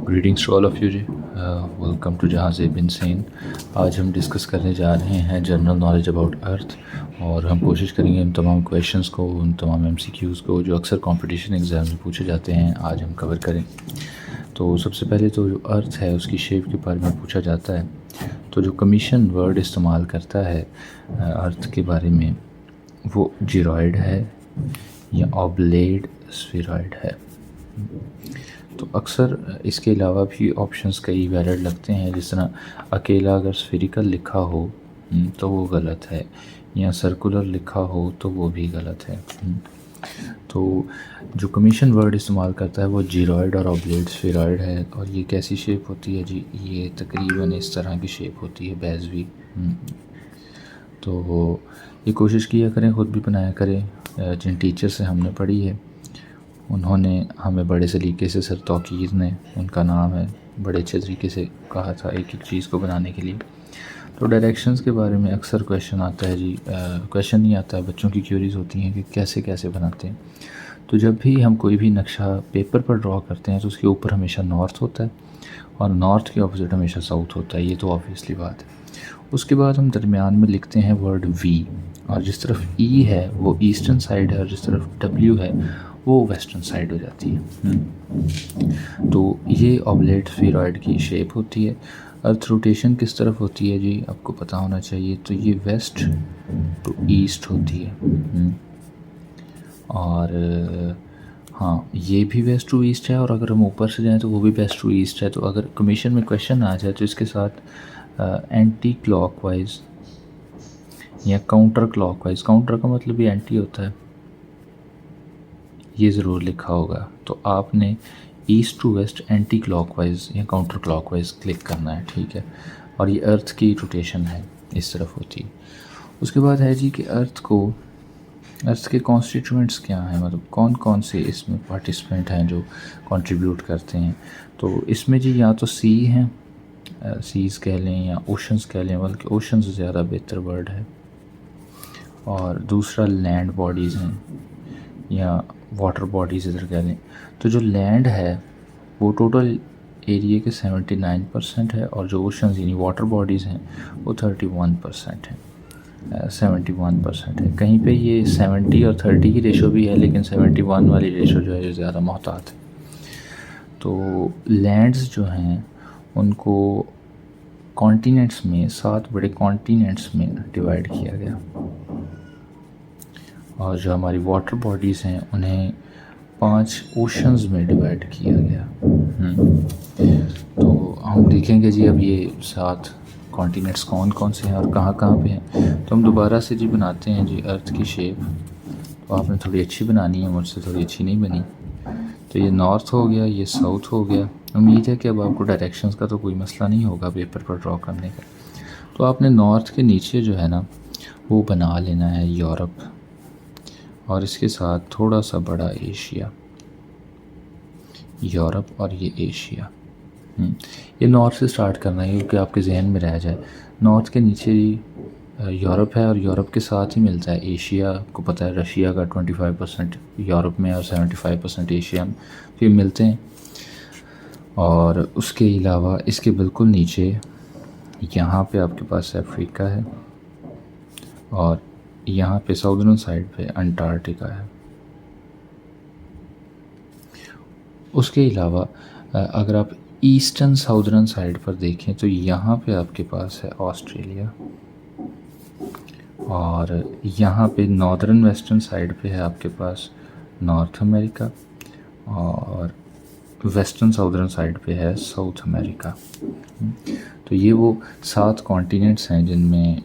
Greetings to all of you जी। Welcome to जहाज़ बिन सैन। आज हम डिस्कस करने जा रहे हैं जनरल नॉलेज अबाउट अर्थ, और हम कोशिश करेंगे इन तमाम क्वेश्चंस को, उन तमाम एमसीक्यूज़ को जो अक्सर कंपटीशन एग्ज़ाम में पूछे जाते हैं, आज हम कवर करें। तो सबसे पहले तो जो अर्थ है उसकी शेप के बारे में पूछा जाता है। तो जो कमीशन वर्ड इस्तेमाल करता है अर्थ के बारे में, वो जिरॉइड है या ऑब्लेड स्फीरॉइड है। तो अक्सर इसके अलावा भी ऑप्शंस कई वैलिड लगते हैं, जिस तरह अकेला अगर स्फेरिकल लिखा हो तो वो गलत है, या सर्कुलर लिखा हो तो वो भी गलत है। तो जो कमीशन वर्ड इस्तेमाल करता है वो जिरॉइड और ऑब्लेड स्फेरॉइड है। और ये कैसी शेप होती है जी? ये तकरीबन इस तरह की शेप होती है, बेज़वी। तो ये कोशिश किया करें, ख़ुद भी बनाया करें। जिन टीचर से हमने पढ़ी है उन्होंने हमें बड़े सलीके से, सर तौकीर ने उनका नाम है, बड़े अच्छे तरीके से कहा था एक एक चीज़ को बनाने के लिए। तो डायरेक्शंस के बारे में अक्सर क्वेश्चन आता है जी। क्वेश्चन नहीं आता है, बच्चों की क्यूरीज होती हैं कि कैसे कैसे बनाते हैं। तो जब भी हम कोई भी नक्शा पेपर पर ड्रॉ करते हैं तो उसके ऊपर हमेशा नॉर्थ होता है और नॉर्थ के ऑपोजिट हमेशा साउथ होता है, ये तो ऑब्वियसली बात है। उसके बाद हम दरमियान में लिखते हैं वर्ड वी, और जिस तरफ ई है वो ईस्टर्न साइड है और जिस तरफ डब्ल्यू है वो वेस्टर्न साइड हो जाती है। तो ये ऑब्लेट स्फीरॉइड की शेप होती है। अर्थ रोटेशन किस तरफ होती है जी? आपको पता होना चाहिए। तो ये वेस्ट टू ईस्ट होती है। और हाँ, ये भी वेस्ट टू ईस्ट है, और अगर हम ऊपर से जाएं तो वो भी वेस्ट टू ईस्ट है। तो अगर कमीशन में क्वेश्चन आ जाए तो इसके साथ एंटी क्लॉकवाइज या काउंटर क्लॉकवाइज, काउंटर का मतलब भी एंटी होता है, ये ज़रूर लिखा होगा। तो आपने east to west anti clockwise या काउंटर क्लॉकवाइज क्लिक करना है, ठीक है। और ये अर्थ की रोटेशन है, इस तरफ होती है। उसके बाद है जी कि अर्थ के कॉन्स्टिट्यूएंट्स क्या हैं, मतलब कौन कौन से इसमें पार्टिसिपेंट हैं जो कंट्रीब्यूट करते हैं। तो इसमें जी या तो सी हैं, सीज़ कह लें या ओशंस कह लें, बल्कि ओशंस ज़्यादा बेहतर वर्ड है। और दूसरा लैंड बॉडीज़ हैं या वाटर बॉडीज़ इधर कह लें। तो जो लैंड है वो टोटल एरिया के 79% है, और जो ओशंस यानी वाटर बॉडीज़ हैं वो 31% है। 71% है। कहीं पे ये 70 और 30 की रेशो भी है, लेकिन 71 वाली रेशो जो है ये ज़्यादा मोहतात है। तो लैंड्स जो हैं उनको कॉन्टिनेंट्स में, 7 बड़े कॉन्टिनेंट्स में डिवाइड किया गया, और जो हमारी वाटर बॉडीज़ हैं उन्हें 5 ओशंस में डिवाइड किया गया। तो हम देखेंगे जी अब ये 7 कॉन्टिनेंट्स कौन कौन से हैं और कहाँ कहाँ पे हैं। तो हम दोबारा से जी बनाते हैं जी अर्थ की शेप। तो आपने थोड़ी अच्छी बनानी है, मुझसे थोड़ी अच्छी नहीं बनी। तो ये नॉर्थ हो गया, ये साउथ हो गया। उम्मीद है कि अब आपको डायरेक्शंस का तो कोई मसला नहीं होगा पेपर पर ड्रॉ करने का। तो आपने नॉर्थ के नीचे जो है ना वो बना लेना है यूरोप, और इसके साथ थोड़ा सा बड़ा एशिया, यूरोप और ये एशिया। ये नॉर्थ से स्टार्ट करना है क्योंकि आपके जहन में रह जाए। नॉर्थ के नीचे यूरोप है और यूरोप के साथ ही मिलता है एशिया। आपको पता है रशिया का 25% यूरोप में और 75% एशिया में, तो ये मिलते हैं। और उसके अलावा इसके बिल्कुल नीचे यहाँ पे आपके पास अफ्रीका है, और यहाँ पे साउदर्न साइड पे अंटार्कटिका है। उसके अलावा अगर आप ईस्टर्न साउदर्न साइड पर देखें तो यहाँ पे आपके पास है ऑस्ट्रेलिया, और यहाँ पे नॉर्दर्न वेस्टर्न साइड पे है आपके पास नॉर्थ अमेरिका, और वेस्टर्न साउदर्न साइड पे है साउथ अमेरिका। तो ये वो 7 कॉन्टिनेंट्स हैं जिनमें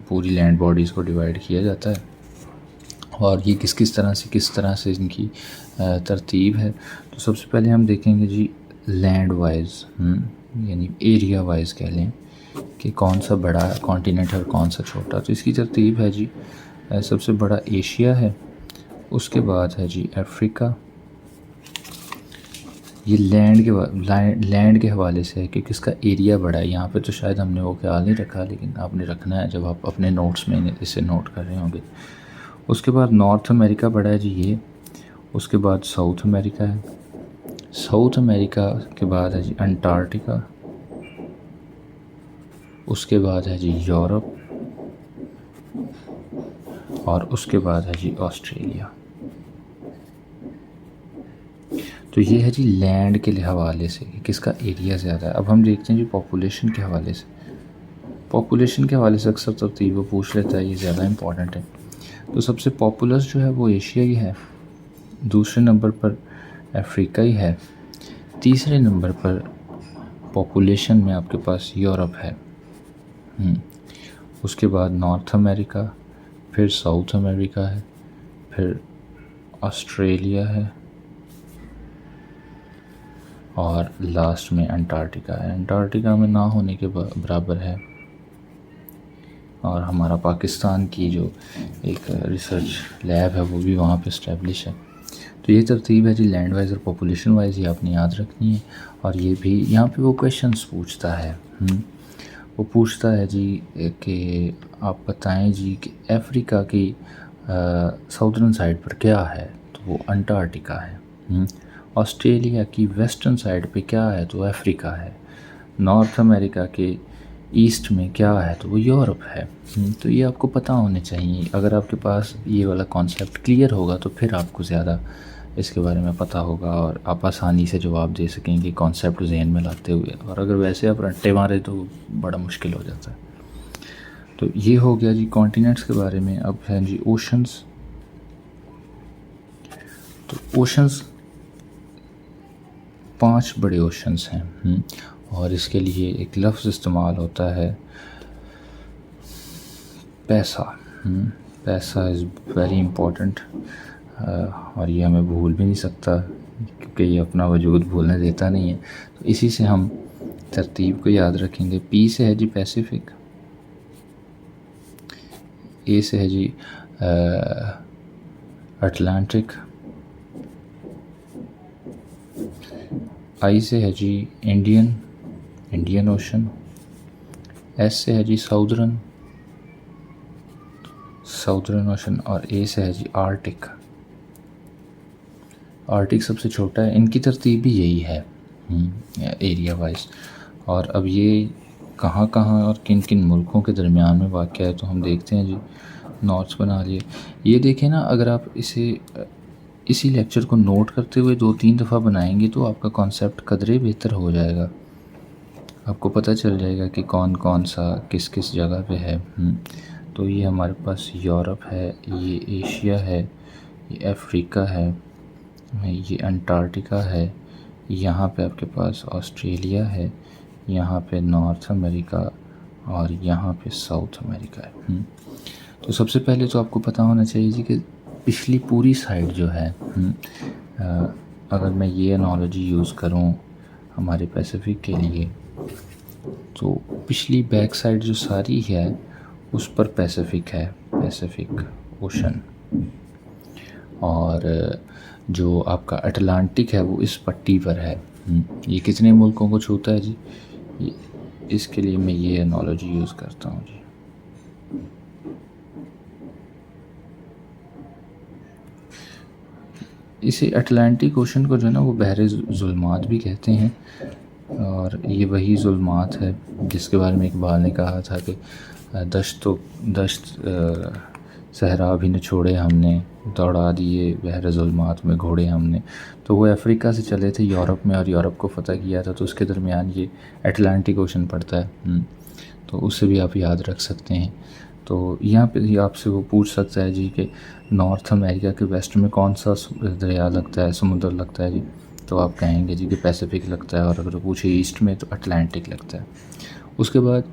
पूरी लैंड बॉडीज़ को डिवाइड किया जाता है। और ये किस तरह से इनकी तरतीब है। तो सबसे पहले हम देखेंगे जी लैंड वाइज, यानी एरिया वाइज कह लें कि कौन सा बड़ा कॉन्टिनेंट है और कौन सा छोटा। तो इसकी तरतीब है जी, सबसे बड़ा एशिया है, उसके बाद है जी अफ्रीका। ये लैंड के हवाले से है क्योंकि इसका एरिया बड़ा है। यहाँ पे तो शायद हमने वो ख्याल नहीं रखा, लेकिन आपने रखना है जब आप अपने नोट्स में इसे नोट कर रहे होंगे। उसके बाद नॉर्थ अमेरिका बड़ा है जी ये, उसके बाद साउथ अमेरिका है, साउथ अमेरिका के बाद है जी अंटार्कटिका, उसके बाद है जी यूरोप, और उसके बाद है जी ऑस्ट्रेलिया। तो ये है जी लैंड के हवाले से कि किसका एरिया ज़्यादा है। अब हम देखते हैं जी पॉपुलेशन के हवाले से। पॉपुलेशन के हवाले से अक्सर तरतीब वो पूछ लेता है, ये ज़्यादा इंपॉर्टेंट है। तो सबसे पॉपुलस जो है वो एशिया ही है, दूसरे नंबर पर अफ्रीका ही है, तीसरे नंबर पर पॉपुलेशन में आपके पास यूरोप है, उसके बाद नॉर्थ अमेरिका, फिर साउथ अमेरिका है, फिर ऑस्ट्रेलिया है, और लास्ट में अंटार्कटिका है। अंटार्कटिका में ना होने के बराबर है, और हमारा पाकिस्तान की जो एक रिसर्च लैब है वो भी वहाँ पे इस्टेब्लिश है। तो ये तरतीब है जी लैंड वाइज और पॉपुलेशन वाइज, ये आपने याद रखनी है। और ये भी यहाँ पे वो क्वेश्चंस पूछता है, वो पूछता है जी कि आप बताएं जी कि अफ्रीका की साउदर्न साइड पर क्या है, तो वो अंटार्कटिका है। ऑस्ट्रेलिया की वेस्टर्न साइड पे क्या है, तो अफ्रीका है। नॉर्थ अमेरिका के ईस्ट में क्या है, तो वो यूरोप है। तो ये आपको पता होने चाहिए। अगर आपके पास ये वाला कॉन्सेप्ट क्लियर होगा तो फिर आपको ज़्यादा इसके बारे में पता होगा और आप आसानी से जवाब दे सकेंगे कॉन्सेप्ट जहन में लाते हुए। और अगर वैसे आप रट्टे मारे तो बड़ा मुश्किल हो जाता है। तो ये हो गया जी कॉन्टिनेंट्स के बारे में। अब हैं जी ओशंस। तो ओशंस 5 बड़े ओशंस हैं, और इसके लिए एक लफ्ज़ इस्तेमाल होता है पैसा। पैसा इज़ वेरी इम्पोर्टेंट, और ये हमें भूल भी नहीं सकता क्योंकि ये अपना वजूद भूलने देता नहीं है। तो इसी से हम तरतीब को याद रखेंगे। पी से है जी पैसिफिक, ए से है जी अटलांटिक, आई से है जी इंडियन ओशन, एस से है जी साउदर्न ओशन, और ए से है जी आर्टिक सबसे छोटा है। इनकी तरतीब भी यही है एरिया वाइज। और अब ये कहाँ कहाँ और किन किन मुल्कों के दरमियान में वाक़ है, तो हम देखते हैं जी। नोट्स बना लिए। ये देखें ना, अगर आप इसी लेक्चर को नोट करते हुए 2-3 दफ़ा बनाएंगे तो आपका कॉन्सेप्ट कदरे बेहतर हो जाएगा। आपको पता चल जाएगा कि कौन कौन सा किस किस जगह पे है। तो ये हमारे पास यूरोप है, ये एशिया है, ये अफ्रीका है, ये अंटार्कटिका है, यहाँ पे आपके पास ऑस्ट्रेलिया है, यहाँ पे नॉर्थ अमेरिका, और यहाँ पे साउथ अमेरिका है। तो सबसे पहले तो आपको पता होना चाहिए जी कि पिछली पूरी साइड जो है, अगर मैं ये एनालॉजी यूज़ करूँ हमारे पैसिफिक के लिए, तो पिछली बैक साइड जो सारी है उस पर पैसिफिक है, पैसिफिक ओशन। और जो आपका अटलांटिक है वो इस पट्टी पर है। ये कितने मुल्कों को छूता है जी, इसके लिए मैं ये एनालॉजी यूज़ करता हूँ जी। इसे अटलांटिक ओशन को जो है ना वो बहरे जुल्मात भी कहते हैं, और ये वही जुल्मात है जिसके बारे में इकबाल ने कहा था कि दश्त सहरा भी न छोड़े हमने, दौड़ा दिए बहरे जुल्मात में घोड़े हमने। तो वो अफ्रीका से चले थे यूरोप में और यूरोप को फ़तह किया था, तो उसके दरमियान ये अटलांटिक ओशन पड़ता है। तो उससे भी आप याद रख सकते हैं। तो यहाँ पे आपसे वो पूछ सकता है जी कि नॉर्थ अमेरिका के वेस्ट में कौन सा दरिया लगता है, समुद्र लगता है जी, तो आप कहेंगे जी कि पैसिफिक लगता है। और अगर पूछे ईस्ट में तो अटलांटिक लगता है। उसके बाद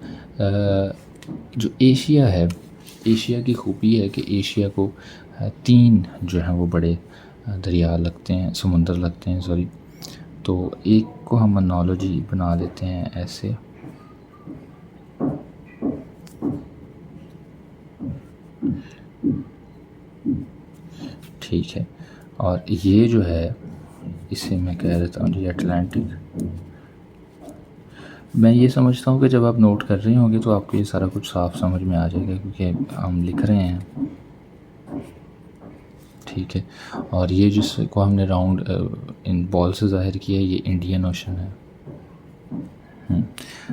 जो एशिया है, एशिया की खूबी है कि एशिया को 3 जो हैं वो बड़े दरिया लगते हैं, समुंदर लगते हैं सॉरी। तो एक को हम एनालॉजी बना लेते हैं ऐसे, ठीक है। और ये जो है इसे मैं कह देता हूँ जी अटलांटिक। मैं ये समझता हूँ कि जब आप नोट कर रहे होंगे तो आपको ये सारा कुछ साफ समझ में आ जाएगा क्योंकि हम लिख रहे हैं, ठीक है। और ये जिसको हमने राउंड इन बॉल से ज़ाहिर किया है, ये इंडियन ओशन है।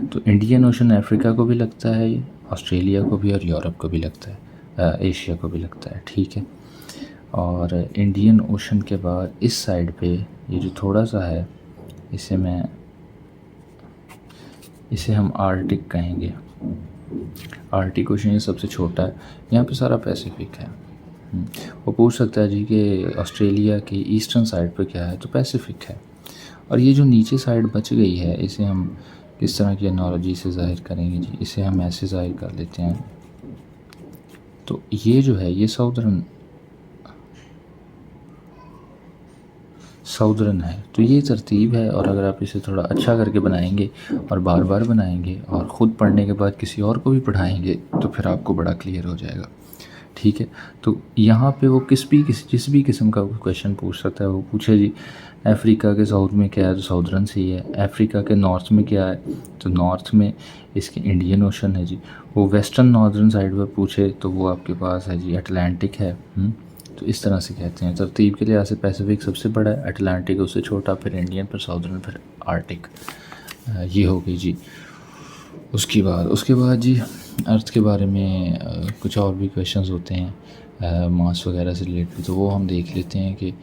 तो इंडियन ओशन अफ्रीका को भी लगता है, ऑस्ट्रेलिया को भी, और यूरोप को भी लगता है, एशिया को भी लगता है, ठीक है। और इंडियन ओशन के बाद इस साइड पे ये जो थोड़ा सा है, इसे हम आर्टिक कहेंगे। आर्टिक ओशन ये सबसे छोटा है, यहाँ पे सारा पैसिफिक है। वो पूछ सकता है जी कि ऑस्ट्रेलिया की ईस्टर्न साइड पे क्या है, तो पैसिफिक है। और ये जो नीचे साइड बच गई है, इसे हम किस तरह की एनालॉजी से ज़ाहिर करेंगे जी, इसे हम ऐसे ज़ाहिर कर लेते हैं। तो ये जो है ये साउदर्न है, तो ये तरतीब है। और अगर आप इसे थोड़ा अच्छा करके बनाएंगे और बार बार बनाएंगे और ख़ुद पढ़ने के बाद किसी और को भी पढ़ाएंगे तो फिर आपको बड़ा क्लियर हो जाएगा, ठीक है। तो यहाँ पे वो जिस भी किस्म का क्वेश्चन पूछ सकता है, वो पूछे जी अफ्रीका के साउथ में क्या है, तो साउदर्न से ही है। अफ्रीका के नॉर्थ में क्या है, तो नॉर्थ में इसके इंडियन ओशन है जी। वो वेस्टर्न नॉर्दर्न साइड पर पूछे तो वो आपके पास है जी अटलांटिक है। तो इस तरह से कहते हैं। तरतीब के लिहाज से पैसिफिक सबसे बड़ा है, अटलांटिक उससे छोटा, फिर इंडियन, फिर साउदर्न, फिर आर्टिक। ये हो गई जी। उसके बाद जी अर्थ के बारे में कुछ और भी क्वेश्चंस होते हैं मास वगैरह से रिलेटेड, तो वो हम देख लेते हैं कि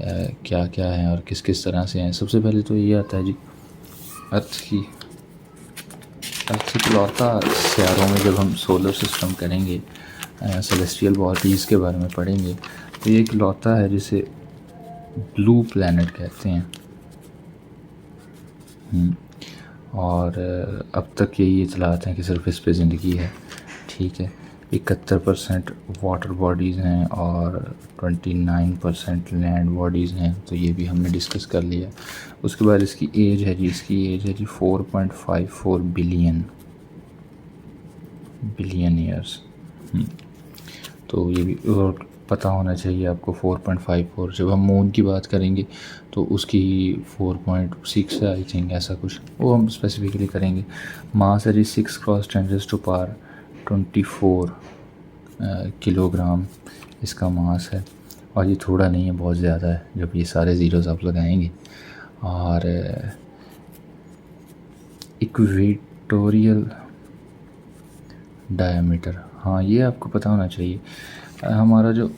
क्या क्या है और किस किस तरह से हैं। सबसे पहले तो ये आता है जी अर्थ की इकलौता सियारों में जब हम सोलर सिस्टम करेंगे, सेलेस्टियल बॉडीज़ के बारे में पढ़ेंगे, तो ये इकलौता है जिसे ब्लू प्लैनेट कहते हैं। और अब तक यही इतलात हैं कि सिर्फ इस पे ज़िंदगी है, ठीक है। 71% वाटर बॉडीज़ हैं और 29% लैंड बॉडीज़ हैं, तो ये भी हमने डिस्कस कर लिया। उसके बाद इसकी एज है जी 4.54 बिलियन ईयर्स। तो ये भी और पता होना चाहिए आपको 4.54। जब हम मून की बात करेंगे तो उसकी 4.6 है आई थिंक, ऐसा कुछ, वो हम स्पेसिफिकली करेंगे। मास है जी 6 × 10⁻24 किलोग्राम इसका मास है। और ये थोड़ा नहीं है, बहुत ज़्यादा है जब ये सारे ज़ीरोज़ आप लगाएंगे। और इक्वेटोरियल डायमीटर, हाँ ये आपको पता होना चाहिए। हमारा जो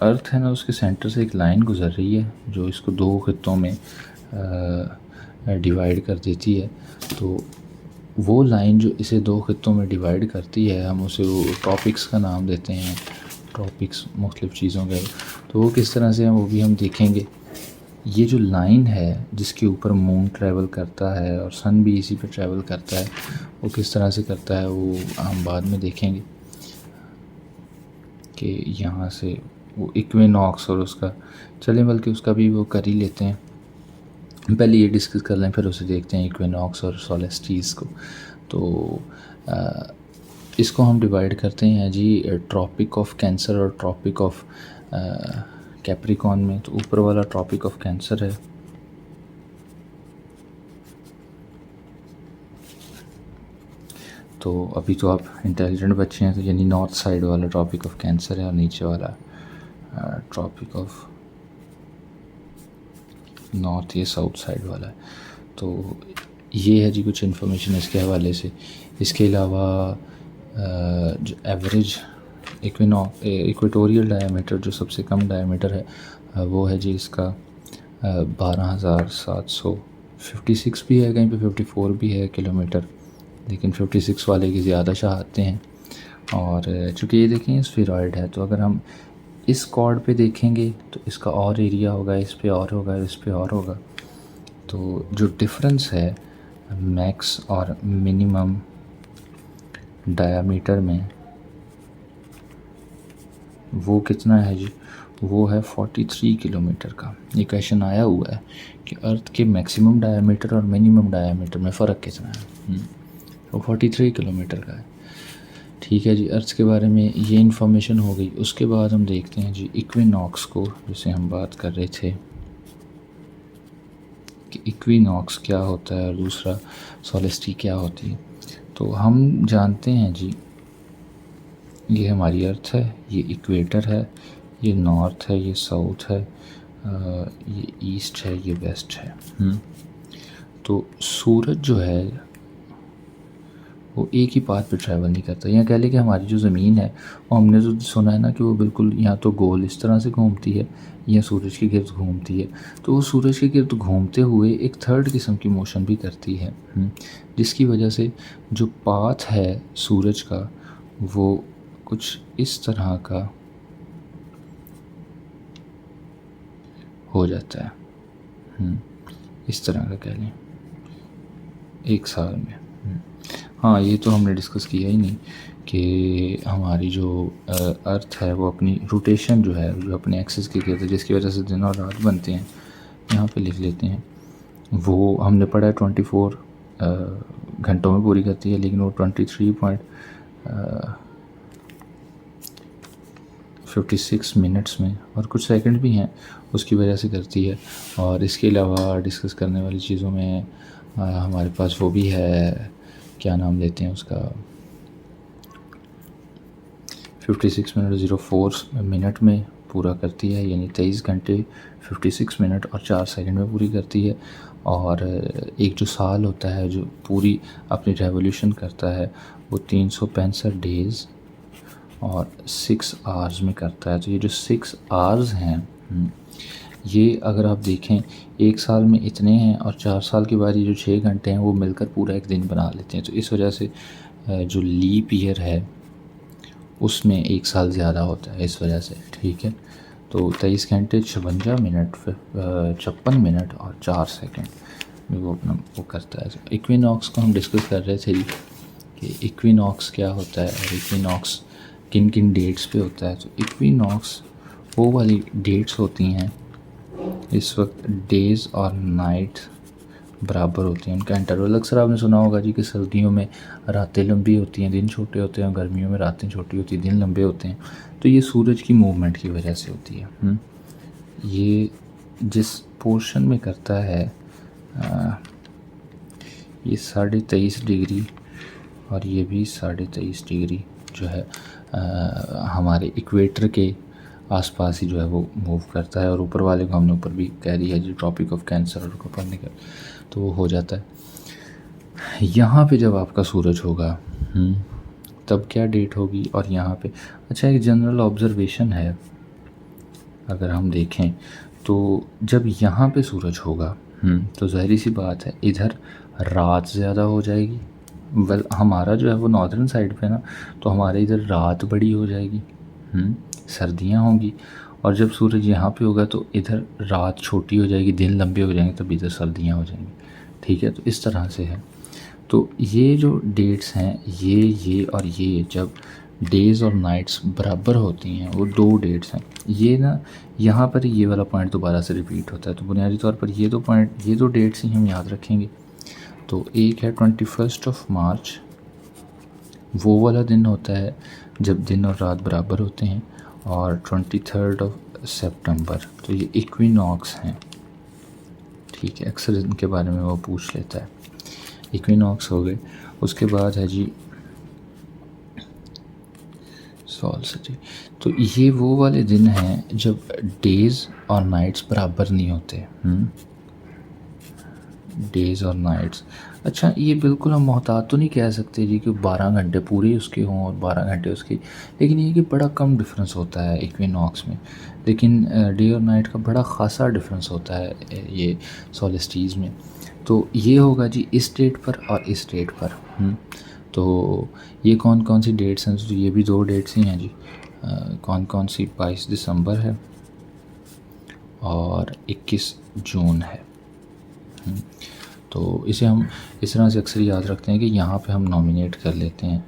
अर्थ है ना, उसके सेंटर से एक लाइन गुज़र रही है जो इसको 2 खित्तों में डिवाइड कर देती है। तो वो लाइन जो इसे 2 खित्तों में डिवाइड करती है, हम उसे वो ट्रॉपिक्स का नाम देते हैं। ट्रॉपिक्स मुख्तलिफ़ चीज़ों के, तो वो किस तरह से हैं वो भी हम देखेंगे। ये जो लाइन है जिसके ऊपर मून ट्रैवल करता है और सन भी इसी पे ट्रैवल करता है, वो किस तरह से करता है वो हम बाद में देखेंगे कि यहाँ से वो इक्विनॉक्स और उसका चलें, बल्कि उसका भी वो कर ही लेते हैं। पहले ये डिस्कस कर लें, फिर उसे देखते हैं इक्विनॉक्स और सोलेस्टिस को। तो इसको हम डिवाइड करते हैं जी ट्रॉपिक ऑफ कैंसर और ट्रॉपिक ऑफ कैप्रिकॉन में। तो ऊपर वाला ट्रॉपिक ऑफ कैंसर है, तो अभी तो आप इंटेलिजेंट बच्चे हैं, तो यानी नॉर्थ साइड वाला ट्रॉपिक ऑफ कैंसर है और नीचे वाला ट्रॉपिक ऑफ नॉर्थ, ये साउथ साइड वाला है। तो ये है जी कुछ इन्फॉर्मेशन इसके हवाले से। इसके अलावा जो एवरेज इक्वेटोरियल डायमीटर जो सबसे कम डायमीटर है वो है जी इसका 12,756 भी है, कहीं पे 54 भी है किलोमीटर, लेकिन 56 वाले की ज़्यादा चाहते हैं। और चूँकि ये देखें स्फीरॉइड है, तो अगर हम इस कॉर्ड पे देखेंगे तो इसका और एरिया होगा, इस पे और होगा, इस पे और होगा। तो जो डिफरेंस है मैक्स और मिनिमम डायामीटर में वो कितना है जी, वो है 43 किलोमीटर का। ये क्वेश्चन आया हुआ है कि अर्थ के मैक्सिमम डायामीटर और मिनिमम डायामीटर में फ़र्क कितना है। वो 43 किलोमीटर का है, ठीक है जी। अर्थ के बारे में ये इन्फॉर्मेशन हो गई। उसके बाद हम देखते हैं जी इक्विनॉक्स को, जिसे हम बात कर रहे थे कि इक्विनॉक्स क्या होता है और दूसरा सोलेस्टी क्या होती है। तो हम जानते हैं जी ये हमारी अर्थ है, ये इक्वेटर है, ये नॉर्थ है, ये साउथ है, ये ईस्ट है, ये वेस्ट है। तो सूरज जो है वो एक ही पाथ पे ट्रैवल नहीं करता। या कह लें कि हमारी जो ज़मीन है वो हमने तो सुना है ना कि वो बिल्कुल या तो गोल इस तरह से घूमती है या सूरज के गिर्द घूमती है। तो वो सूरज के गिर्द घूमते हुए एक थर्ड किस्म की मोशन भी करती है, जिसकी वजह से जो पाथ है सूरज का वो कुछ इस तरह का हो जाता है, इस तरह का कह लें एक साल में। हाँ, ये तो हमने डिस्कस किया ही नहीं कि हमारी जो अर्थ है वो अपनी रोटेशन जो है जो अपने एक्सिस की कहते हैं जिसकी वजह से दिन और रात बनते हैं, यहाँ पे लिख लेते हैं। वो हमने पढ़ा है 24 घंटों में पूरी करती है, लेकिन वो 23.56 मिनट्स में और कुछ सेकंड भी हैं उसकी वजह से करती है। और इसके अलावा डिस्कस करने वाली चीज़ों में हमारे पास वो भी है, क्या नाम लेते हैं उसका, 56 मिनट 04 मिनट में पूरा करती है, यानी 23 घंटे 56 मिनट और 4 सेकंड में पूरी करती है। और एक जो साल होता है जो पूरी अपनी रेवोल्यूशन करता है वो 365 डेज़ और 6 आवर्स में करता है। तो ये जो 6 आवर्स हैं ये अगर आप देखें एक साल में इतने हैं और 4 साल के बाद ये जो 6 घंटे हैं वो मिलकर पूरा एक दिन बना लेते हैं। तो इस वजह से जो लीप ईयर है उसमें एक साल ज़्यादा होता है इस वजह से, ठीक है। तो 23 घंटे 56 मिनट 56 मिनट और 4 सेकंड में वो अपना वो करता है। तो इक्विनॉक्स को हम डिस्कस कर रहे थे जी कि इक्विनॉक्स क्या होता है और इक्विनॉक्स किन किन डेट्स पे होता है। तो इक्विनॉक्स वो वाली डेट्स होती हैं इस वक्त डेज़ और नाइट बराबर होती हैं, उनका इंटरवल। अक्सर आपने सुना होगा जी कि सर्दियों में रातें लंबी होती हैं, दिन छोटे होते हैं, और गर्मियों में रातें छोटी होती हैं, दिन लंबे होते हैं। तो ये सूरज की मूवमेंट की वजह से होती है। ये जिस पोर्शन में करता है ये 23.5 डिग्री और ये भी 23.5 डिग्री जो है हमारे इक्वेटर के आसपास ही जो है वो मूव करता है। और ऊपर वाले को हमने ऊपर भी कह दिया है जो ट्रॉपिक ऑफ कैंसर और कोपर्निकस, तो वो हो जाता है। यहाँ पे जब आपका सूरज होगा तब क्या डेट होगी और यहाँ पे अच्छा एक जनरल ऑब्जर्वेशन है अगर हम देखें तो जब यहाँ पे सूरज होगा तो ज़ाहिर सी बात है इधर रात ज़्यादा हो जाएगी। वेल हमारा जो है वो नॉर्दर्न साइड पे ना, तो हमारे इधर रात बड़ी हो जाएगी, सर्दियाँ होंगी। और जब सूरज यहाँ पे होगा तो इधर रात छोटी हो जाएगी, दिन लंबे हो जाएंगे, तब इधर सर्दियाँ हो जाएंगी, ठीक है। तो इस तरह से है। तो ये जो डेट्स हैं ये और ये जब डेज़ और नाइट्स बराबर होती हैं वो 2 डेट्स हैं। ये ना यहाँ पर ये वाला पॉइंट दोबारा से रिपीट होता है। तो बुनियादी तौर पर ये 2 डेट्स ही हम याद रखेंगे। तो एक है 21 मार्च, वो वाला दिन होता है जब दिन और रात बराबर होते हैं, और 23 सितंबर, तो ये इक्विनॉक्स हैं, ठीक है। अक्सर इनके बारे में वो पूछ लेता है। इक्विनॉक्स हो गए। उसके बाद है जी सॉल्स्टिस। तो ये वो वाले दिन हैं जब डेज़ और नाइट्स बराबर नहीं होते। डेज़ और नाइट्स, अच्छा ये बिल्कुल हम मोहतात तो नहीं कह सकते जी कि 12 घंटे पूरे उसके हों और 12 घंटे उसके, लेकिन ये कि बड़ा कम डिफरेंस होता है इक्विनॉक्स में। लेकिन डे और नाइट का बड़ा ख़ासा डिफरेंस होता है ये सॉल्स्टिस में। तो ये होगा जी इस डेट पर और इस डेट पर। तो ये कौन कौन सी डेट्स हैं? तो ये भी 2 डेट्स ही हैं जी। कौन कौन सी? 22 दिसंबर है और 21 जून है। तो इसे हम इस तरह से अक्सर याद रखते हैं कि यहाँ पे हम नॉमिनेट कर लेते हैं।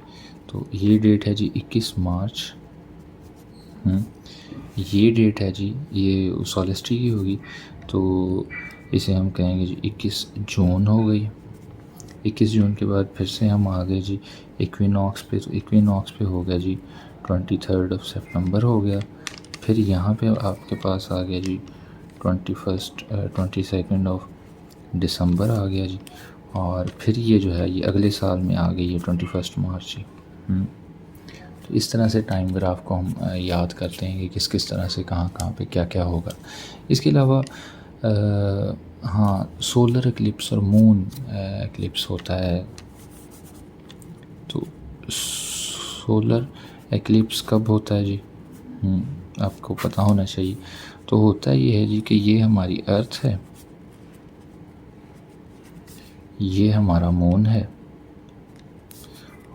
तो ये डेट है जी 21 मार्च। ये डेट है जी ये सॉल्स्टिस की होगी, तो इसे हम कहेंगे जी 21 जून हो गई। 21 जून के बाद फिर से हम आ गए जी इक्विनॉक्स पे। तो इक्विनॉक्स पे हो गया जी 23 सितंबर हो गया। फिर यहाँ पे आपके पास आ गया जी 22 दिसंबर आ गया जी। और फिर ये जो है ये अगले साल में आ गई है 21 मार्च जी। तो इस तरह से टाइम ग्राफ को हम याद करते हैं कि किस किस तरह से कहाँ कहाँ पे क्या क्या होगा। इसके अलावा हाँ, सोलर एक्लिप्स और मून एक्लिप्स होता है। तो सोलर एक्लिप्स कब होता है जी? आपको पता होना चाहिए। तो होता ये है जी कि ये हमारी अर्थ है, ये हमारा मून है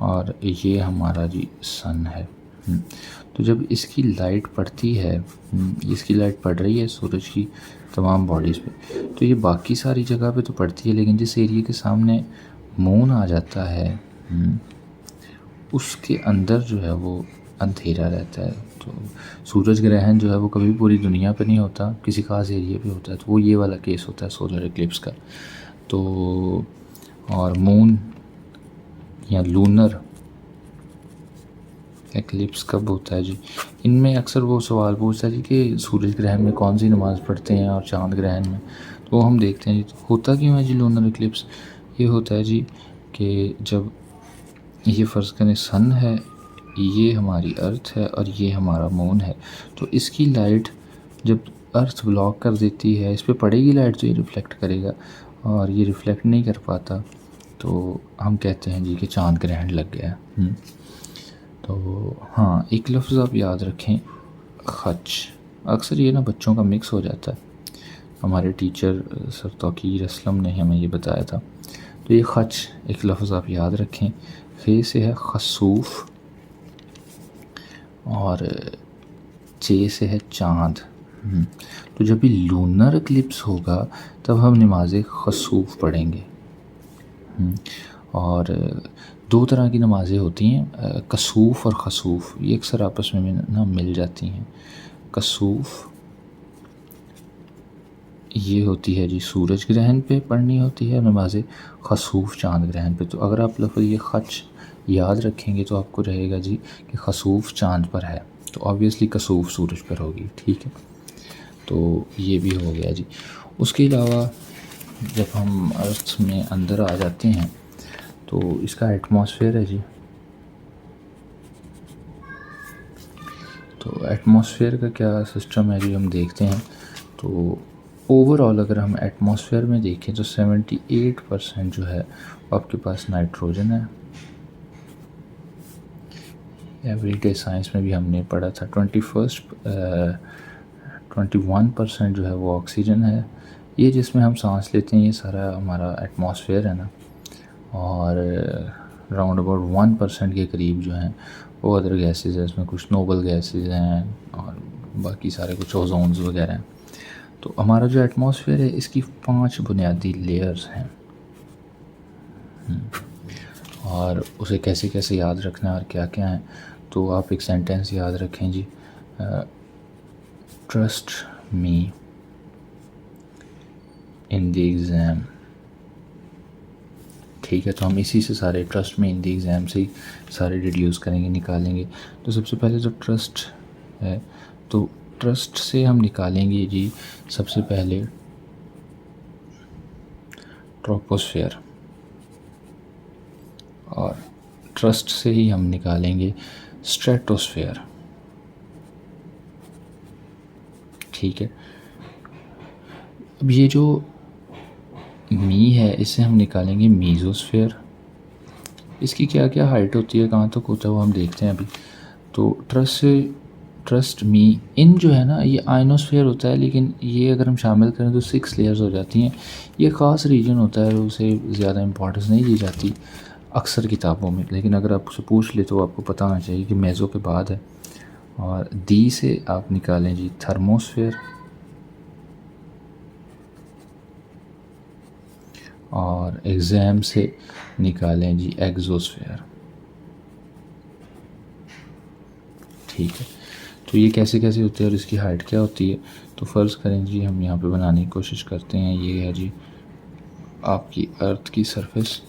और ये हमारा जी सन है। तो जब इसकी लाइट पड़ती है, इसकी लाइट पड़ रही है सूरज की तमाम बॉडीज़ पे, तो ये बाकी सारी जगह पे तो पड़ती है, लेकिन जिस एरिया के सामने मून आ जाता है उसके अंदर जो है वो अंधेरा रहता है। तो सूरज ग्रहण जो है वो कभी पूरी दुनिया पे नहीं होता, किसी खास एरिया पे होता है। तो वो ये वाला केस होता है सोलर एक्लिप्स का। तो और मून या लूनर एक्लिप्स कब होता है जी? इनमें अक्सर वो सवाल पूछता है जी कि सूरज ग्रहण में कौन सी नमाज़ पढ़ते हैं और चाँद ग्रहण में, तो हम देखते हैं जी। तो होता क्यों है जी लूनर एक्लिप्स? ये होता है जी कि जब ये फ़र्ज़ करें सन है, ये हमारी अर्थ है और ये हमारा मून है, तो इसकी लाइट जब अर्थ ब्लॉक कर देती है, इस पर पड़ेगी लाइट तो ये रिफ़्लेक्ट करेगा, और ये रिफ़्लेक्ट नहीं कर पाता तो हम कहते हैं जी कि चाँद ग्रहण लग गया। तो हाँ, एक लफ्ज़ आप याद रखें, खच। अक्सर ये ना बच्चों का मिक्स हो जाता है। हमारे टीचर सर तौकीर असलम ने हमें ये बताया था। तो ये खच एक लफ्ज़ आप याद रखें। खे से है खसूफ़ और चे से है चाँद। तो जब भी लूनर एक्लिप्स होगा तब हम नमाज़ खसूफ़ पढ़ेंगे। और दो तरह की नमाज़ें होती हैं, कसूफ़ और खसूफ़, ये अक्सर आपस में ना मिल जाती हैं। कसूफ़ ये होती है जी सूरज ग्रहण पे पढ़नी होती है, नमाज़ खसूफ़ चाँद ग्रहण पे। तो अगर आप लफ्ज़ ये खच याद रखेंगे तो आपको रहेगा जी कि खसूफ़ चाँद पर है, तो ऑब्वियसली कसूफ़ सूरज पर होगी। ठीक है, तो ये भी हो गया जी। उसके अलावा जब हम अर्थ में अंदर आ जाते हैं तो इसका एटमॉस्फेयर है जी। तो एटमॉस्फेयर का क्या सिस्टम है जी, हम देखते हैं। तो ओवरऑल अगर हम एटमॉस्फेयर में देखें तो 78% जो है आपके पास नाइट्रोजन है। एवरीडे साइंस में भी हमने पढ़ा था 21% जो है वो ऑक्सीजन है। ये जिसमें हम सांस लेते हैं ये सारा हमारा एटमॉस्फेयर है ना। और राउंड अबाउट 1% के करीब जो हैं वो अदर गैसेस है, इसमें कुछ नोबल गैसेस हैं और बाकी सारे कुछ ओजोन्स वगैरह हैं। तो हमारा जो एटमॉस्फेयर है इसकी 5 बुनियादी लेयर्स हैं। और उसे कैसे कैसे याद रखना है और क्या क्या है, तो आप एक सेंटेंस याद रखें जी, trust me in the exam. ठीक है, तो हम इसी से सारे ट्रस्ट में इन द एग्ज़ाम से ही सारे डिड्यूस करेंगे, निकालेंगे। तो सबसे पहले तो ट्रस्ट है, तो ट्रस्ट से हम निकालेंगे जी सबसे पहले ट्रोपोस्फेयर, और ट्रस्ट से ही हम निकालेंगे स्ट्रेटोस्फेयर। ठीक है, अब ये जो मी है इससे हम निकालेंगे मीज़ोस्फेयर। इसकी क्या क्या हाइट होती है, कहाँ तक होता है वो हम देखते हैं अभी। तो ट्रस्ट मी इन जो है ना ये आयनोस्फेयर होता है, लेकिन ये अगर हम शामिल करें तो 6 लेयर्स हो जाती हैं। ये ख़ास रीजन होता है, उसे ज़्यादा इंपॉर्टेंस नहीं दी जाती अक्सर किताबों में, लेकिन अगर आप उसे पूछ ले तो आपको पता होना चाहिए कि मेज़ो के बाद है। और डी से आप निकालें जी थर्मोस्फेयर, और एग्ज़ाम से निकालें जी एग्जोस्फेयर। ठीक है, तो ये कैसे कैसे होते हैं और इसकी हाइट क्या होती है। तो फ़र्ज़ करें जी हम यहाँ पे बनाने की कोशिश करते हैं। ये है जी आपकी अर्थ की सरफेस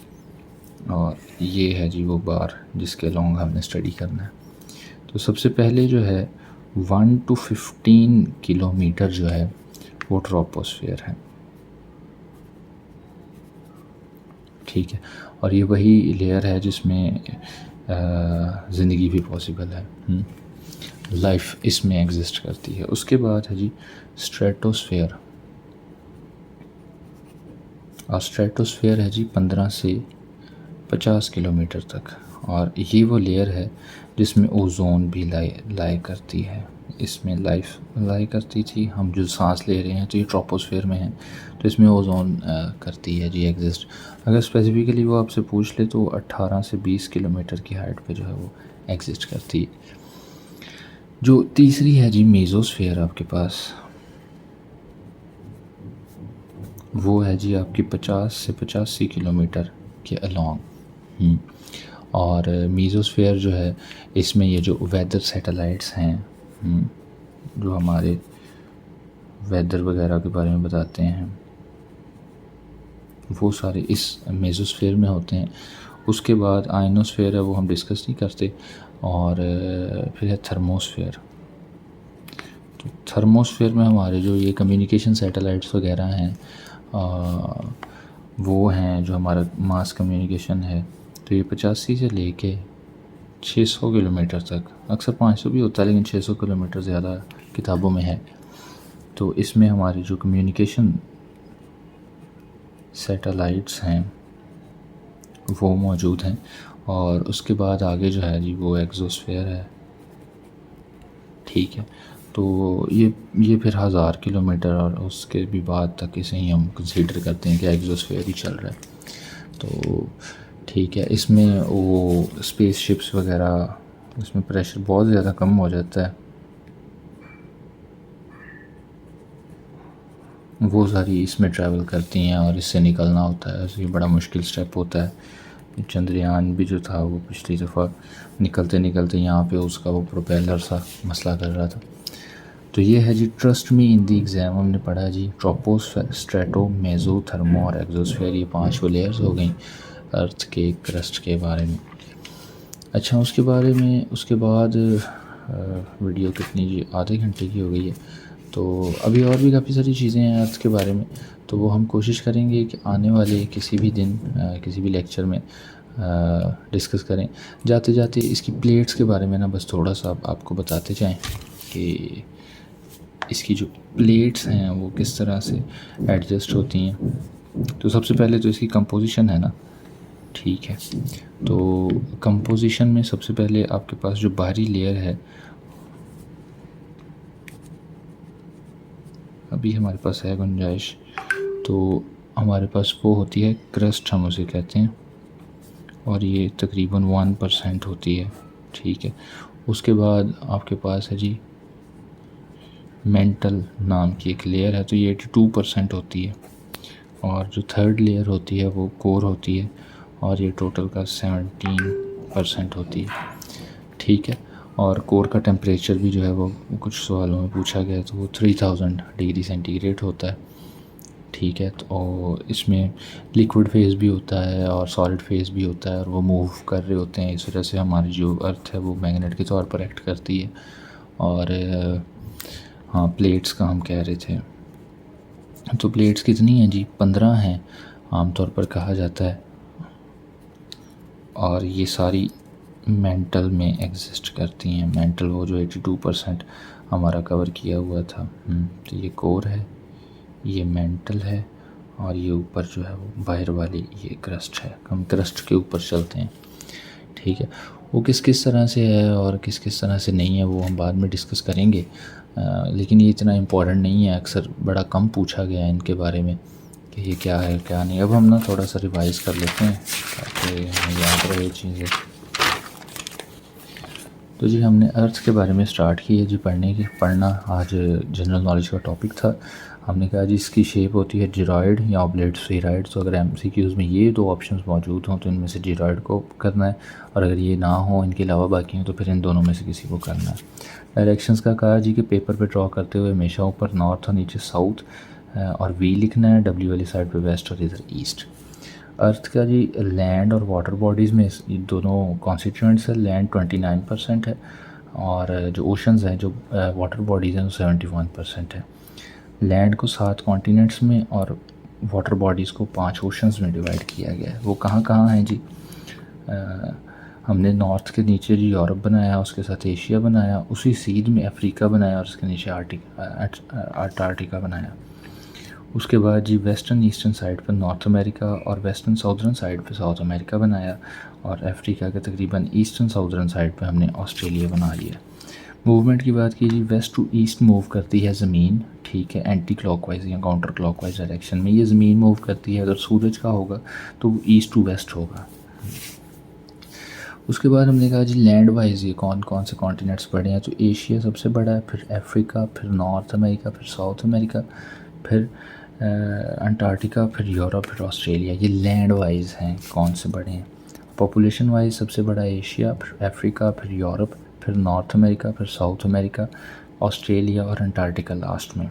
और ये है जी वो बार जिसके लॉन्ग हमने स्टडी करना है। तो सबसे पहले जो है 1 to 15 किलोमीटर जो है वो ट्रोपोस्फेयर है। ठीक है, और ये वही लेयर है जिसमें ज़िंदगी भी पॉसिबल है, लाइफ इसमें एग्जिस्ट करती है। उसके बाद है जी स्ट्रेटोस्फेयर। और स्ट्रेटोस्फेयर है जी 15 से 50 किलोमीटर तक, और ये वो लेयर है जिसमें ओजोन भी लाई करती है। इसमें लाइफ लाई करती थी, हम जो सांस ले रहे हैं तो ये ट्रोपोस्फेयर में है, तो इसमें ओजोन करती है जी एग्जिस्ट। अगर स्पेसिफिकली वो आपसे पूछ ले तो 18 से 20 किलोमीटर की हाइट पे जो है वो एग्जिस्ट करती है। जो तीसरी है जी मेसोस्फेयर आपके पास, वो है जी आपकी 50 से 85 किलोमीटर के अलॉन्ग। और मेसोस्फेयर जो है इसमें ये जो वेदर सैटेलाइट्स हैं, जो हमारे वेदर वगैरह के बारे में बताते हैं, वो सारे इस मेसोस्फेयर में होते हैं। उसके बाद आयनोस्फेयर है, वो हम डिस्कस नहीं करते। और फिर है थर्मोस्फेयर। तो थर्मोस्फेयर में हमारे जो ये कम्युनिकेशन सैटेलाइट्स वगैरह हैं, वो हैं जो हमारा मास कम्युनिकेशन है, तो ये 85 से लेके 600 किलोमीटर तक, अक्सर 500 भी होता है लेकिन 600 किलोमीटर ज़्यादा किताबों में है। तो इसमें हमारी जो कम्युनिकेशन सैटेलाइट्स हैं वो मौजूद हैं। और उसके बाद आगे जो है जी वो एक्सोस्फेयर है, ठीक है। तो ये फिर 1000 किलोमीटर और उसके भी बाद तक इसे ही हम कंसीडर करते हैं कि एक्सोस्फेयर ही चल रहा है। तो ठीक है, इसमें वो स्पेस शिप्स वगैरह, इसमें प्रेशर बहुत ज़्यादा कम हो जाता है, वो सारी इसमें ट्रैवल करती हैं और इससे निकलना होता है। ये बड़ा मुश्किल स्टेप होता है। चंद्रयान भी जो था वो पिछली दफ़ा निकलते निकलते यहाँ पे उसका वो प्रोपेलर सा मसला कर रहा था। तो ये है जी trust me in the exam, हमने पढ़ा जी ट्रोपोस्फेयर, स्ट्रेटो, मेसो, थर्मो और एक्सोस्फेयर, ये 5 वो लेयर्स हो गई अर्थ के क्रस्ट के बारे में। अच्छा, उसके बारे में उसके बाद वीडियो कितनी जी, आधे घंटे की हो गई है। तो अभी और भी काफ़ी सारी चीज़ें हैं अर्थ के बारे में, तो वो हम कोशिश करेंगे कि आने वाले किसी भी दिन किसी भी लेक्चर में डिस्कस करें। जाते जाते इसकी प्लेट्स के बारे में ना बस थोड़ा सा आपको बताते जाएं कि इसकी जो प्लेट्स हैं वो किस तरह से एडजस्ट होती हैं। तो सबसे पहले तो इसकी कंपोजिशन है ना, ठीक है। तो कंपोजिशन में सबसे पहले आपके पास जो बाहरी लेयर है, अभी हमारे पास है गुंजाइश, तो हमारे पास वो होती है क्रस्ट, हम उसे कहते हैं, और ये तकरीबन 1% होती है, ठीक है। उसके बाद आपके पास है जी मेंटल नाम की एक लेयर है, तो ये 82% होती है। और जो थर्ड लेयर होती है वो कोर होती है, और ये टोटल का 17% होती है, ठीक है। और कोर का टेम्परेचर भी जो है वो कुछ सवालों में पूछा गया, तो वो 3000 डिग्री सेंटीग्रेड होता है, ठीक है। तो इसमें लिक्विड फेज़ भी होता है और सॉलिड फेज़ भी होता है, और वो मूव कर रहे होते हैं। इस वजह से हमारी जो अर्थ है वो मैग्नेट के तौर पर एक्ट करती है। और हाँ, प्लेट्स का हम कह रहे थे, तो प्लेट्स कितनी हैं जी? 15 हैं आमतौर पर कहा जाता है, और ये सारी मेंटल में एग्जिस्ट करती हैं। मेंटल वो जो 82% हमारा कवर किया हुआ था। तो ये कोर है, ये मेंटल है, और ये ऊपर जो है वो बाहर वाली ये क्रस्ट है। हम क्रस्ट के ऊपर चलते हैं, ठीक है। वो किस किस तरह से है और किस किस तरह से नहीं है वो हम बाद में डिस्कस करेंगे, लेकिन ये इतना इम्पोर्टेंट नहीं है। अक्सर बड़ा कम पूछा गया है इनके बारे में कि ये क्या है क्या नहीं। अब हम ना थोड़ा सा रिवाइज़ कर लेते हैं ताकि हमें याद रहे चीज़ें। तो जी हमने अर्थ के बारे में स्टार्ट की है जी पढ़ना। आज जनरल नॉलेज का टॉपिक था। हमने कहा जी इसकी शेप होती है जिरॉइड या ऑब्लेट स्फेरॉइड। तो अगर एमसीक्यूज़ में ये 2 ऑप्शंस मौजूद हों तो इनमें से जिरॉइड को करना है, और अगर ये ना हो, इनके अलावा बाकी हैं, तो फिर इन दोनों में से किसी को करना है। डायरेक्शंस का कहा जी कि पेपर पे ड्रॉ करते हुए हमेशा ऊपर नॉर्थ और नीचे साउथ, और वी लिखना है, डब्ल्यू वाली साइड पे वेस्ट और इधर ईस्ट। अर्थ का जी लैंड और वाटर बॉडीज़ में दोनों कॉन्स्टिट्यूएंट्स है। लैंड 29% है, और जो ओशंस हैं, जो वाटर बॉडीज़ हैं, वो 71% है। लैंड को 7 कॉन्टिनेंट्स में और वाटर बॉडीज़ को 5 ओशंस में डिवाइड किया गया है। वो कहाँ कहाँ हैं जी? हमने नॉर्थ के नीचे जी यूरोप बनाया, उसके साथ एशिया बनाया, उसी सीध में अफ्रीका बनाया और उसके नीचे अंटार्कटिका बनाया। उसके बाद जी वेस्टर्न ईस्टर्न साइड पर नॉर्थ अमेरिका और वेस्टर्न साउदर्न साइड पर साउथ अमेरिका बनाया, और अफ्रीका के तकरीबन ईस्टर्न साउदर्न साइड पर हमने ऑस्ट्रेलिया बना लिया। मूवमेंट की बात कीजिए, वेस्ट टू ईस्ट मूव करती है ज़मीन, ठीक है, एंटी क्लॉकवाइज या काउंटर क्लॉकवाइज डायरेक्शन में ये ज़मीन मूव करती है। अगर सूरज का होगा तो वो ईस्ट टू वेस्ट होगा। उसके बाद हमने कहा जी लैंड वाइज ये कौन कौन से कॉन्टिनेंट्स बड़े हैं, तो एशिया सबसे बड़ा है, फिर अफ्रीका, फिर नॉर्थ अमेरिका, फिर साउथ अमेरिका, फिर अंटार्कटिका, फिर यूरोप, फिर ऑस्ट्रेलिया। ये लैंड वाइज हैं कौन से बड़े हैं। पॉपुलेशन वाइज सबसे बड़ा एशिया, फिर अफ्रीका, फिर यूरोप, फिर नॉर्थ अमेरिका, फिर साउथ अमेरिका, ऑस्ट्रेलिया और अंटार्कटिका लास्ट में।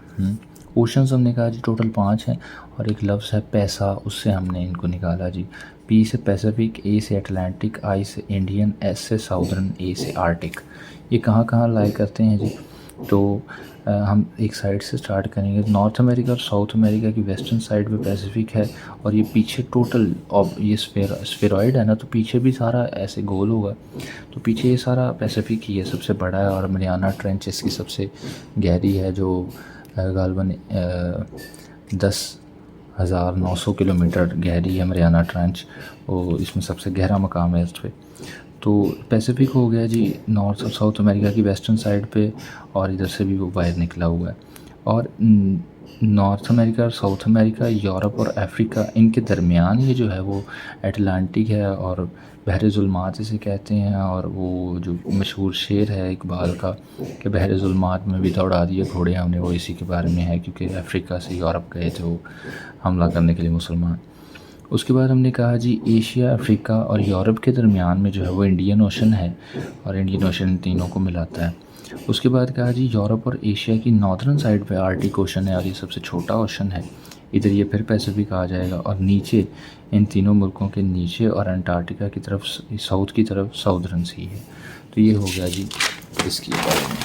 ओशंस हमने कहा जी टोटल 5 हैं, और एक लफ्ज़ है पैसा, उससे हमने इनको निकाला जी। पी से पैसिफिक, ए से अटलांटिक, आई से इंडियन, एस से साउदर्न, ए से आर्टिक। ये कहाँ कहाँ लाई करते हैं जी, तो हम एक साइड से स्टार्ट करेंगे। नॉर्थ अमेरिका और साउथ अमेरिका की वेस्टर्न साइड पे पैसिफिक है, और ये पीछे टोटल अब ये स्फेरॉइड है ना, तो पीछे भी सारा ऐसे गोल होगा, तो पीछे ये सारा पैसिफिक ही है, सबसे बड़ा है। और मरियाना ट्रेंच इसकी सबसे गहरी है, जो गालबन 10,900 किलोमीटर गहरी है मरियाना ट्रेंच, और इसमें सबसे गहरा मकाम है अर्थ पे। तो पैसिफिक हो गया जी नॉर्थ और साउथ अमेरिका की वेस्टर्न साइड पे, और इधर से भी वो बाहर निकला हुआ है। और नॉर्थ अमेरिका और साउथ अमेरिका, यूरोप और अफ्रीका, इनके दरमियान ये जो है वो अटलांटिक है, और बहर ज़ुल्मात इसे कहते हैं। और वो जो मशहूर शेर है इकबाल का कि बहर ज़ुल्मात में भी दौड़ा दिए घोड़े हमने, वो इसी के बारे में है, क्योंकि अफ्रीका से यूरोप गए थे वो हमला करने के लिए मुसलमान। उसके बाद हमने कहा जी एशिया, अफ्रीका और यूरोप के दरमियान में जो है वो इंडियन ओशन है, और इंडियन ओशन इन तीनों को मिलाता है। उसके बाद कहा जी यूरोप और एशिया की नॉर्दर्न साइड पे आर्टिक ओशन है, और ये सबसे छोटा ओशन है। इधर ये फिर पैसिफिक आ जाएगा, और नीचे इन तीनों मुल्कों के नीचे और अंटार्कटिका की तरफ साउथ की तरफ साउदर्न सी है। तो ये हो गया जी इसके बारे में।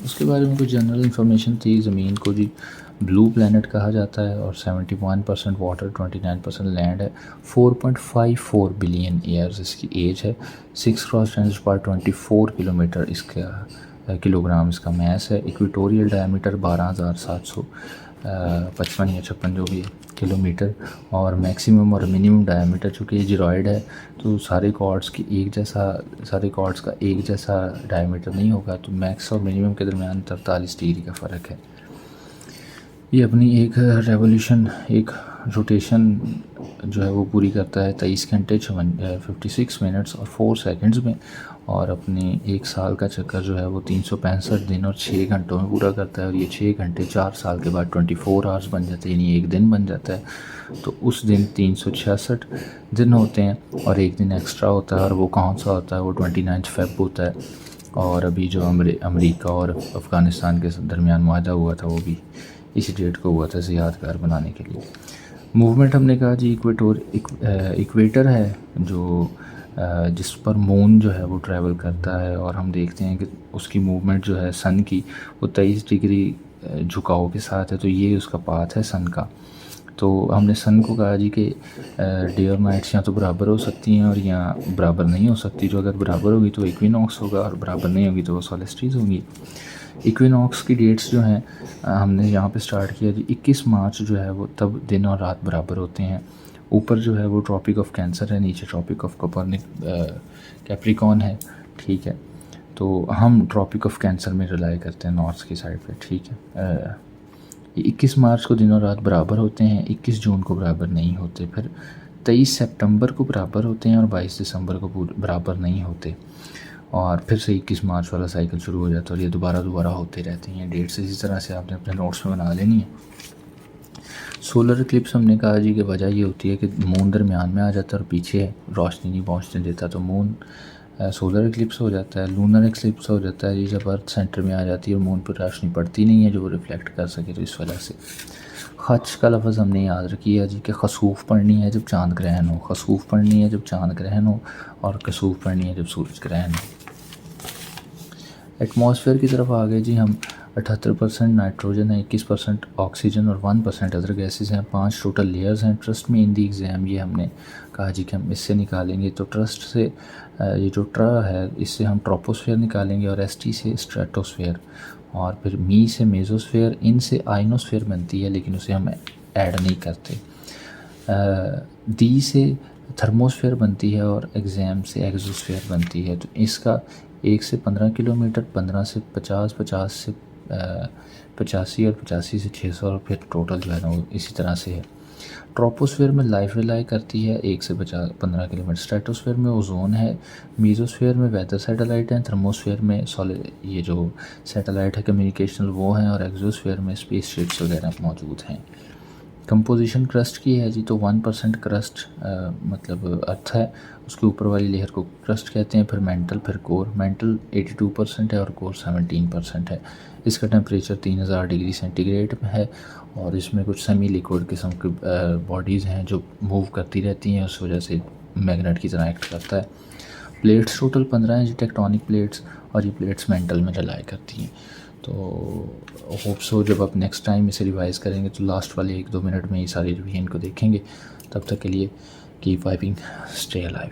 उसके बारे में कुछ जनरल इन्फॉर्मेशन थी। ज़मीन को जी ब्लू प्लैनेट कहा जाता है, और 71% वाटर, 29% लैंड है। 4.54 बिलियन ईयर्स इसकी एज है। 6 क्रॉस 10⁻24 किलोमीटर इसका किलोग्राम इसका मैस है। इक्वेटोरियल डायमीटर 12,755 या 56 जो भी किलोमीटर, और मैक्सिमम और मिनिमम डायमीटर, चूँकि ये जिरॉइड है तो सारे कॉर्ड्स का एक जैसा डायमीटर नहीं होगा, तो मैक्स और मिनिमम के दरमियान 43 डिग्री का फ़र्क है। ये अपनी एक रेवोल्यूशन, एक रोटेशन जो है वो पूरी करता है 23 घंटे 56 मिनट्स और 4 सेकंड्स में, और अपने एक साल का चक्कर जो है वो 365 दिन और 6 घंटों में पूरा करता है। और ये 6 घंटे 4 साल के बाद 24 आवर्स बन जाते हैं, यानी एक दिन बन जाता है। तो उस दिन 366 दिन होते हैं, और एक दिन एक्स्ट्रा होता है, और वो कौन सा होता है, वो 29 फ़रवरी होता है। और अभी जो अमेरिका और अफ़गानिस्तान के दरमियान मुआहदा हुआ था, वो भी इसी डेट को हुआ था इसे यादगार बनाने के लिए। मूवमेंट हमने कहा जी इक्वेटर है जो जिस पर मून जो है वो ट्रैवल करता है, और हम देखते हैं कि उसकी मूवमेंट जो है सन की वो 23 डिग्री झुकाव के साथ है। तो ये उसका पाथ है सन का। तो हमने सन को कहा जी कि डे और नाइट्स या तो बराबर हो सकती हैं और या बराबर नहीं हो सकती। जो अगर बराबर होगी तो इक्विनॉक्स होगा, और बराबर नहीं होगी तो वो सोलेस्टिस होंगी। इक्विनॉक्स की डेट्स जो हैं हमने यहाँ पे स्टार्ट किया जी 21 मार्च जो है वो तब दिन और रात बराबर होते हैं। ऊपर जो है वो ट्रॉपिक ऑफ कैंसर है, नीचे ट्रॉपिक ऑफ कैप्रिकॉर्न है, ठीक है। तो हम ट्रॉपिक ऑफ कैंसर में रिलाई करते हैं नॉर्थ की साइड पे, ठीक है। 21 मार्च को दिन और रात बराबर होते हैं, 21 जून को बराबर नहीं होते, फिर 23 सितंबर को बराबर होते हैं, और 22 दिसंबर को बराबर नहीं होते, और फिर से 21 मार्च वाला साइकिल शुरू हो जाता है, और ये दोबारा होते रहते हैं डेट्स। इसी तरह से आपने अपने नोट्स में बना लेनी है। सोलर इक्लिप्स हमने कहा जी कि वजह ये होती है कि मून दरमियान में आ जाता है और पीछे रोशनी नहीं पहुंचने देता, तो मून सोलर इक्लिप्स हो जाता है। लूनर इक्लिप्स हो जाता है जी जब अर्थ सेंटर में आ जाती है और मून पर रोशनी पड़ती नहीं है जो वो रिफ्लेक्ट कर सके, तो इस वजह से। खच का लफ्ज़ हमने याद रखिए जी कि खसूफ़ पढ़नी है जब चांद ग्रहण हो, खसूफ़ पढ़नी है जब चांद ग्रहण हो, और कसूफ़ पढ़नी है जब सूरज ग्रहण हो। एटमॉस्फेयर की तरफ आ गए जी हम। 78% नाइट्रोजन है, 21% ऑक्सीजन और 1% अदर गैसेस हैं। 5 टोटल लेयर्स हैं। ट्रस्ट में इन दी एग्ज़ाम, ये हमने कहा जी कि हम इससे निकालेंगे। तो ट्रस्ट से ये जो ट्रा है इससे हम ट्रोपोस्फेयर निकालेंगे और एस टी से स्ट्रेटोस्फेयर, और फिर मी से मेजोस्फेयर, इन से आइनोस्फेयर बनती है लेकिन उसे हम ऐड नहीं करते। डी से थर्मोस्फेयर बनती है और एग्ज़ाम से एक्सोस्फेयर बनती है। तो इसका 1 से 15 किलोमीटर, 15 से 50, 50 से 85 और 85 से 600 और फिर टोटल जो है ना वो इसी तरह से है। ट्रोपोस्फेयर में लाइफ रिलाई करती है 1 से 15 किलोमीटर। स्ट्रेटोस्फेयर में ओजोन है। मीजोस्फेयर में वेदर सैटेलाइट हैं। थर्मोस्फेयर में सॉलिड ये जो सैटेलाइट है कम्युनिकेशनल वो हैं, और एक्सोस्फेयर में स्पेस शिप्स वगैरह मौजूद हैं। कंपोजिशन क्रस्ट की है जी, तो 1% क्रस्ट मतलब अर्थ है, उसके ऊपर वाली लेयर को क्रस्ट कहते हैं। फिर मेंटल, फिर कोर। मेंटल 82% है और कोर 17% है। इसका टेम्परेचर 3000 डिग्री सेंटीग्रेड में है, और इसमें कुछ सेमी लिक्विड किस्म की बॉडीज़ हैं जो मूव करती रहती हैं, उस वजह से मैग्नेट की तरह एक्ट करता है। प्लेट्स टोटल 15 हैं जी, टेक्टोनिक प्लेट्स, और ये प्लेट्स मेंटल में रिलाई करती हैं। तो होप सो जब आप नेक्स्ट टाइम इसे रिवाइज़ करेंगे तो लास्ट वाले 1-2 मिनट में ये सारी रिवीजन को देखेंगे। तब तक के लिए कीप वाइपिंग, स्टे अलाइव।